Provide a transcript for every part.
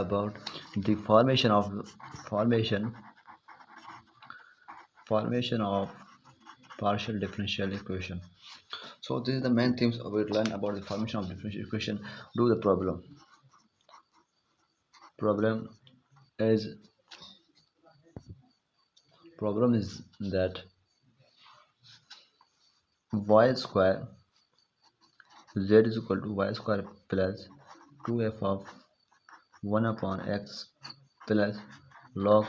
about the formation of partial differential equation. So this is the main themes we learn about the formation of differential equation. Do the problem. Is problem is that y square z is equal to y square plus 2f of 1 upon x plus log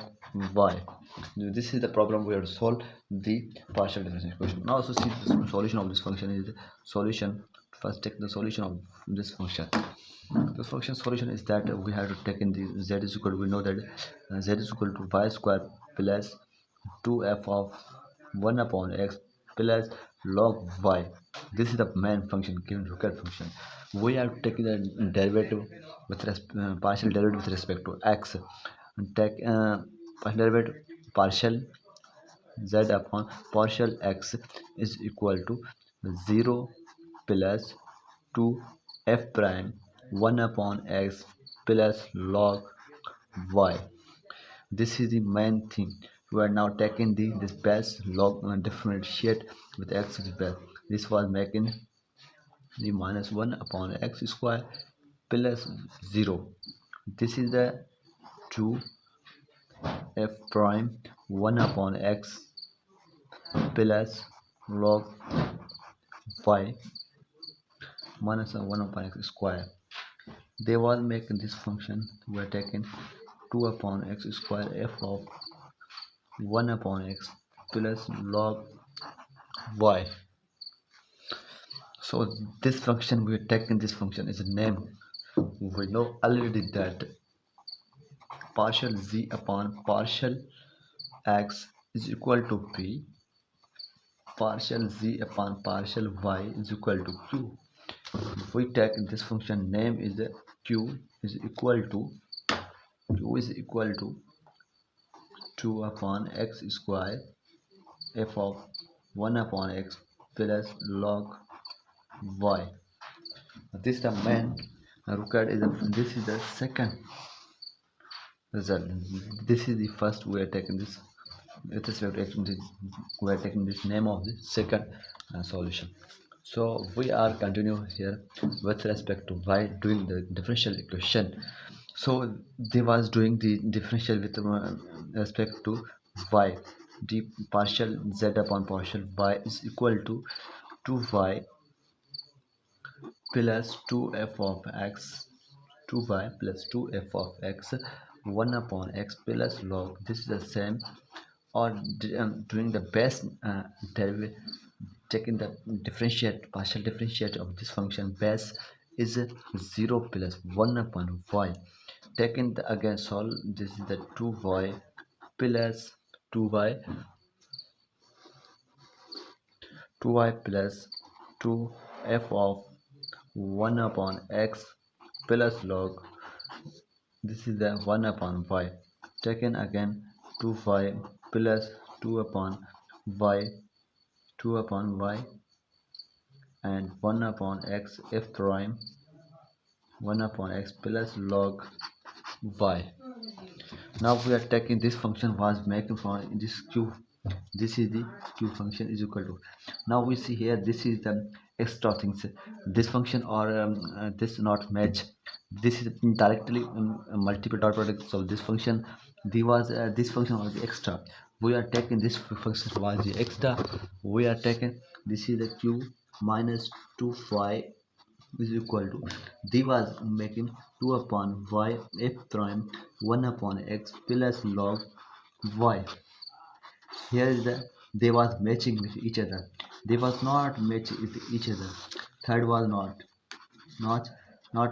y. This is the problem we have to solve the partial differential equation. Now also see the solution of this function is the solution. First take the solution of this function. The function solution is that we have to take in the z is equal to, we know that z is equal to y square plus 2f of 1 upon x plus log y. This is the main function given required function. We have taken the derivative with partial derivative with respect to x, and take partial derivative partial z upon partial x is equal to 0 plus 2 f prime 1 upon x plus log y. This is the main thing. We are now taking this base log differentiate with x is base. This was making the minus 1 upon x square plus 0. This is the 2 f prime 1 upon x plus log y minus 1 upon x square. They will make this function. We are taking 2 upon x square f of 1 upon x plus log y. So this function we are taking, this function is a name. We know already that partial z upon partial x is equal to p, partial z upon partial y is equal to q. If we take this function name is q is equal to 2 upon x square f of 1 upon x plus log y. This is the main required is this is the second result. This is the first we are taking this. With respect to we are taking this name of the second solution. So we are continue here with respect to y doing the differential equation. So they was doing the differential with respect to y. The partial z upon partial y is equal to 2y plus 2f of x, 2y plus 2f of x 1 upon x plus log. This is the same, or doing the best derivative, taking the partial differentiate of this function base is 0 plus 1 upon y. Taking the again solve, this is the 2y plus 2y plus 2f of 1 upon x plus log. This is the 1 upon y. Taken again 2y plus 2 upon y and 1 upon x f prime 1 upon x plus log y. Now we are taking this function was making from this q. This is the q function is equal to. Now we see here this is the extra things. This function or this not match. This is directly multiple dot products of this function. This function was extra. We are taking this function was the extra. We are taking this is the q minus 2y is equal to, they was making 2 upon y f prime 1 upon x plus log y. Here is they was matching with each other. They was not match with each other. Third was not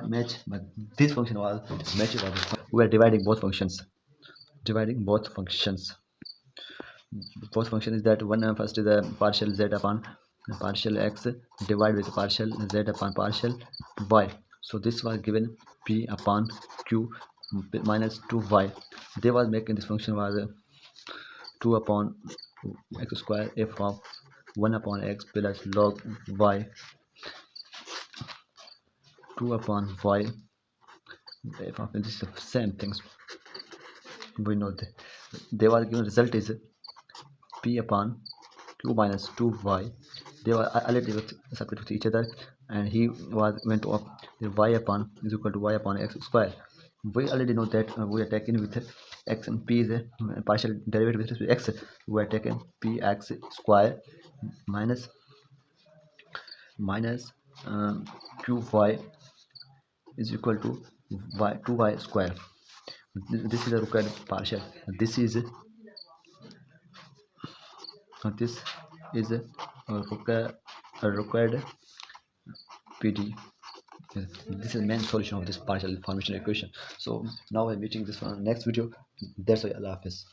match, but this function was matched. We are dividing both functions. Both function is that one first is the partial z upon partial x divided with partial z upon partial y. So this was given p upon q minus 2y. They was making this function was 2 upon x square f of 1 upon x plus log y, 2 upon y This is the same things. We know that they were given result is p upon q minus 2y. They were already separate with each other, and he went to y upon is equal to y upon x square. We already know that we are taking with x and p is a partial derivative with respect to x. We are taking px square minus qy is equal to y 2y square. This is a required partial. This is a required PD. This is the main solution of this partial information equation. So now I'm meeting this one next video. That's why Allah Hafiz.